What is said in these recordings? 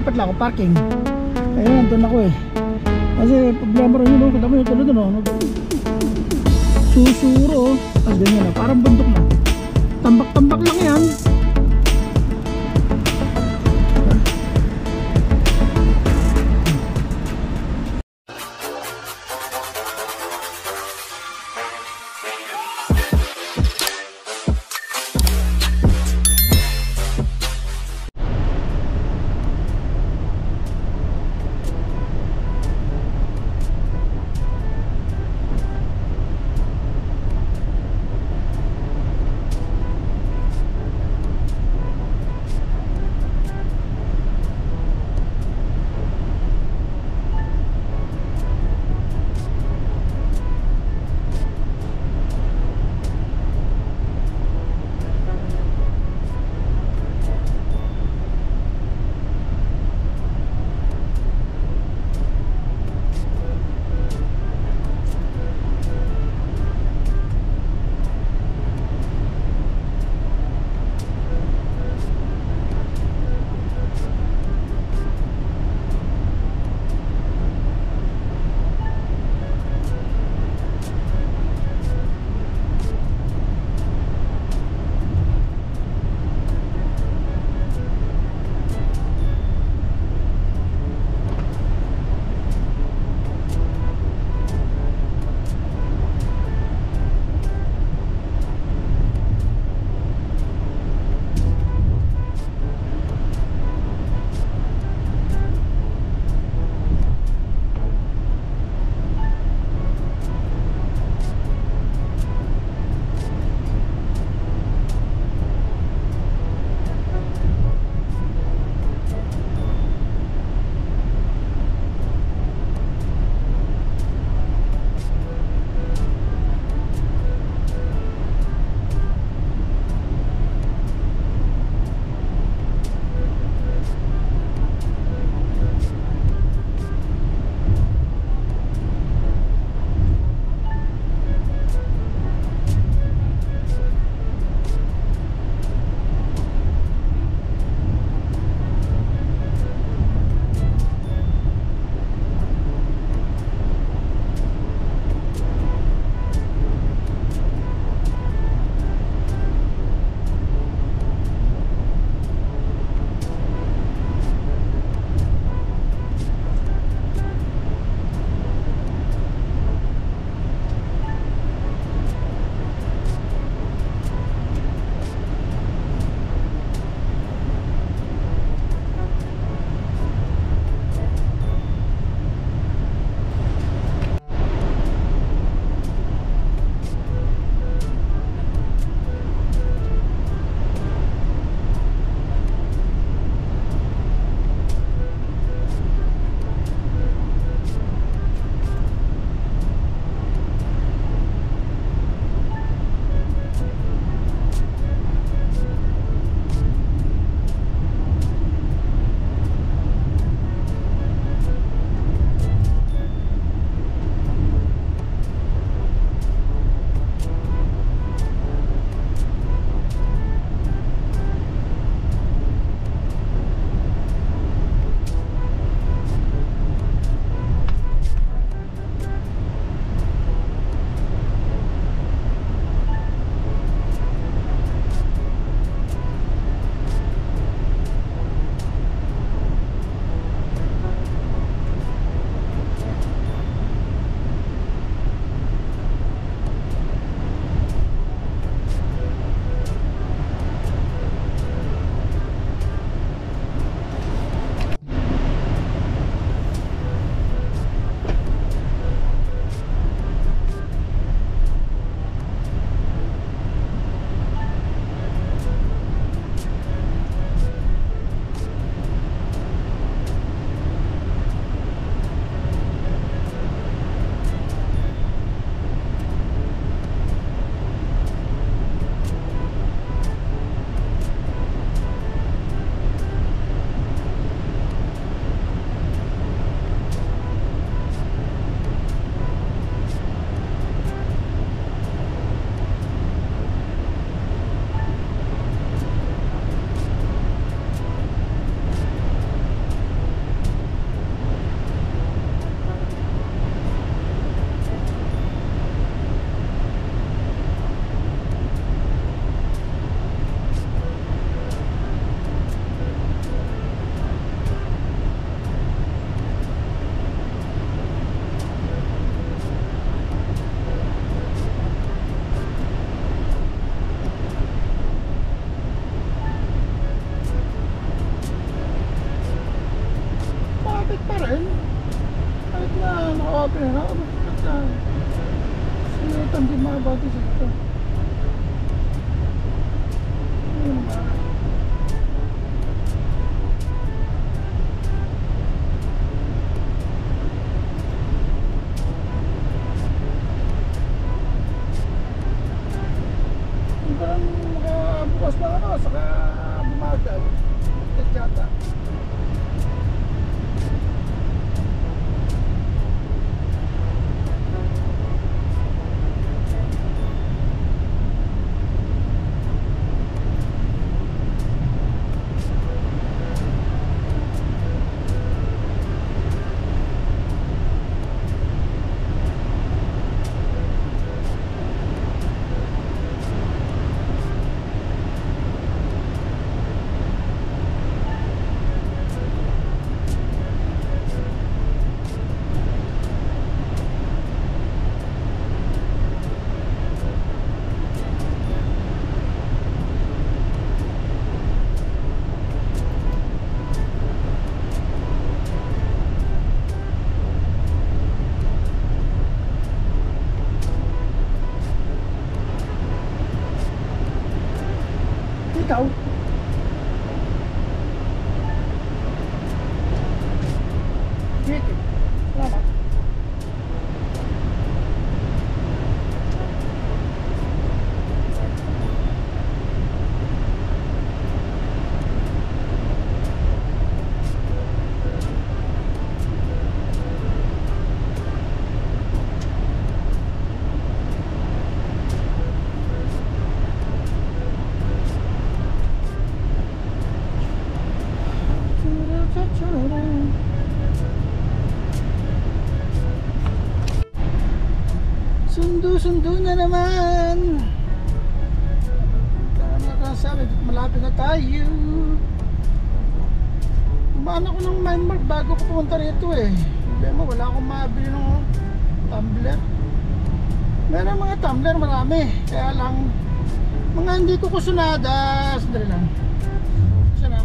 lilipat lang ako parking. Ayun, nandun ako eh. Kasi problema rin yun, kita mo yung tuloy dun, susuro, tapos ganyan na, parang bundok na. Tambak-tambak lang yan. pa rin. Kahit na naka-open na ako. Sinutan din mga bati sa ito. Ayun ba? Yung parang makabukas na ano, saka bumagal. Tadyata. Ikaw? Dito. Salamat. Sundo na naman. Sabi, malapit na tayo. Kumaan ako ng Myanmar bago ko pumunta rito eh. Problema, wala akong mabili ng tumbler. Meron mga tumbler, marami. Kaya lang, mga hindi ko kusunada. Sandali lang. Sana.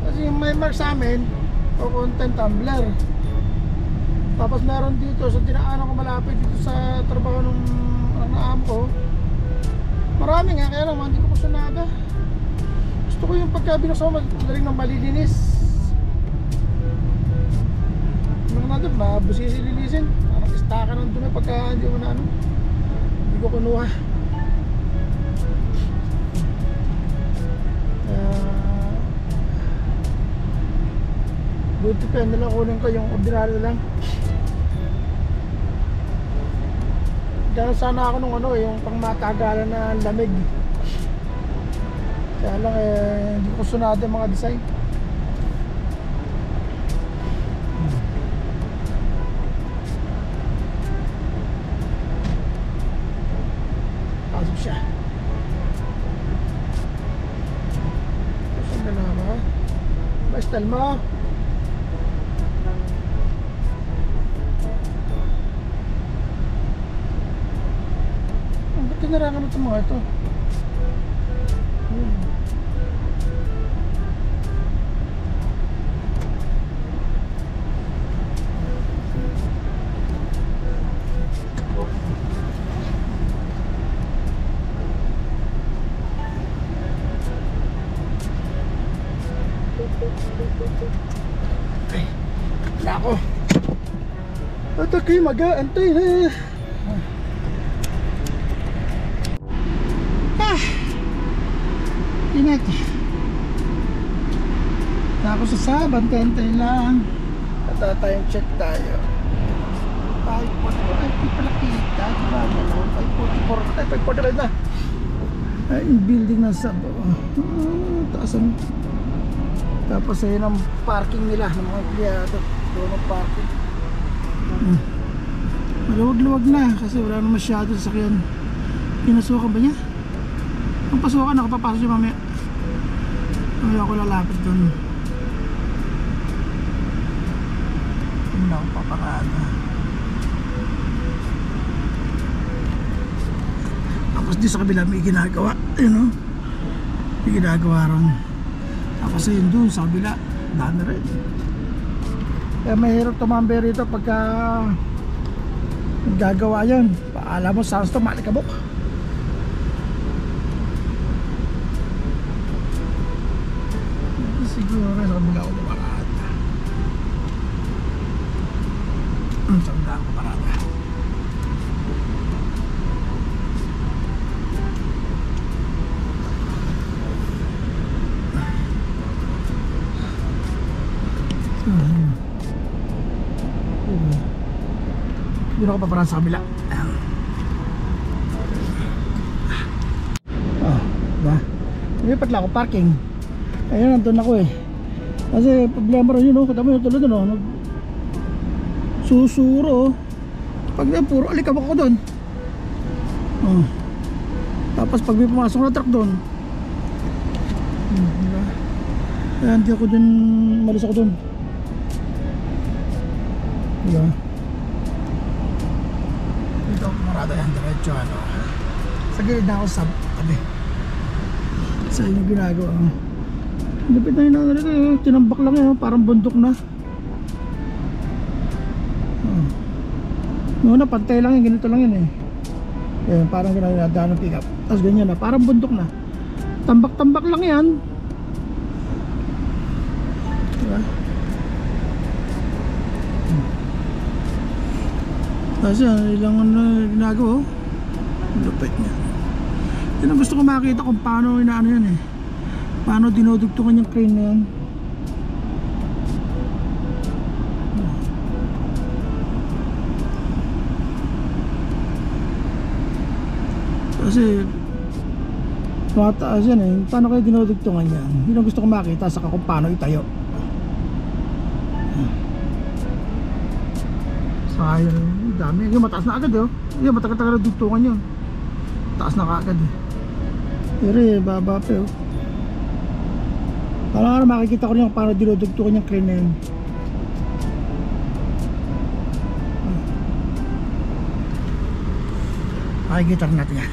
Kasi yung Myanmar sa amin, o content tumbler. Tapos meron dito sa dinaanan ko malapit dito sa trabaho ng naam ko. Marami nga, kaya lang hindi ko kusunada. Gusto ko yung pagka binuksan ko madaling ng malilinis. Mga natin, mabusisi linisin. Parang istaka ng dumi pagka hindi ko na ano. Hindi ko kunuha. Buti pa yun, kunin ko yung ordinary lang. Dahil sana ako nung ano, yung pang matagalan na lamig. Kaya lang hindi ko sunado yung mga design. Pasok siya. Saan ka na ba? Ba-style mo? Tinarangan mo itong mga ito. Ay, wala ako. Ito kayo mag-aantay na. Ingat. Tapos sa bantay lang. At tayong check tayo. 544. Ay, di pala kita. Diba? 544 na. Ay, yung building na sa taasan. Tapos ayun ang parking nila ng mga empleyado. Doon ang parking. Maluwag-luwag na kasi wala na masyado sasakyan. Pinasukan ba niya? Ang pasukan, nakapapasok siya mamaya. Mamaya ako lalapit doon. Hindi na ako paparada. Di sa kabila may ginagawa. Ayun o. May ginagawa ron. Tapos yun doon sa kabila. Dami rin. Kaya mahirap tumambay rito pagka gagawa yun. Paalam mo saan ito malikabok. Siguro sa kabila ko parada. Sa kabila ko parada. Hindi ako paparaan sa kabila. Diba? Lipat lang ako parking. Ayun, nandun ako eh. Kasi problema rin yun, kata mo yung tulad doon, susuro. Pag na puro alikabok ko doon. Tapos pag may pumasok na truck doon, diba? Kaya hindi ako dun, malis ako doon. Diba? Dito ako marada yan, diretso ano. Sa gilid na ako sa tabi. Sa inyo ginagawa. Lupit na yun na rin, tinambak lang yun, parang bundok na. Noon na, pantay lang yun, ganito lang yun eh. Ayan, parang ginadaan ng pick up. Tapos ganyan na, parang bundok na. Tambak-tambak lang yan. Diba? Tapos yan, ilang ginagawa. Lupit niya. Yan ang gusto ko makita kung paano inaano yan eh. Paano dinudugtungan yung crane na yan. Kasi mataas yan eh. Paano kayo dinudugtungan yan? Yun ang gusto ko makita saka kung paano itayo. Saka yun, dami. Yung mataas na agad eh. Yung matagal-tagal na dugtungan yun. Taas na kaagad eh. Pero eh, baba pa eh. Parang makikita ko rin yung paano dinudugtungan yung crane na yun. Makikita rin natin yan.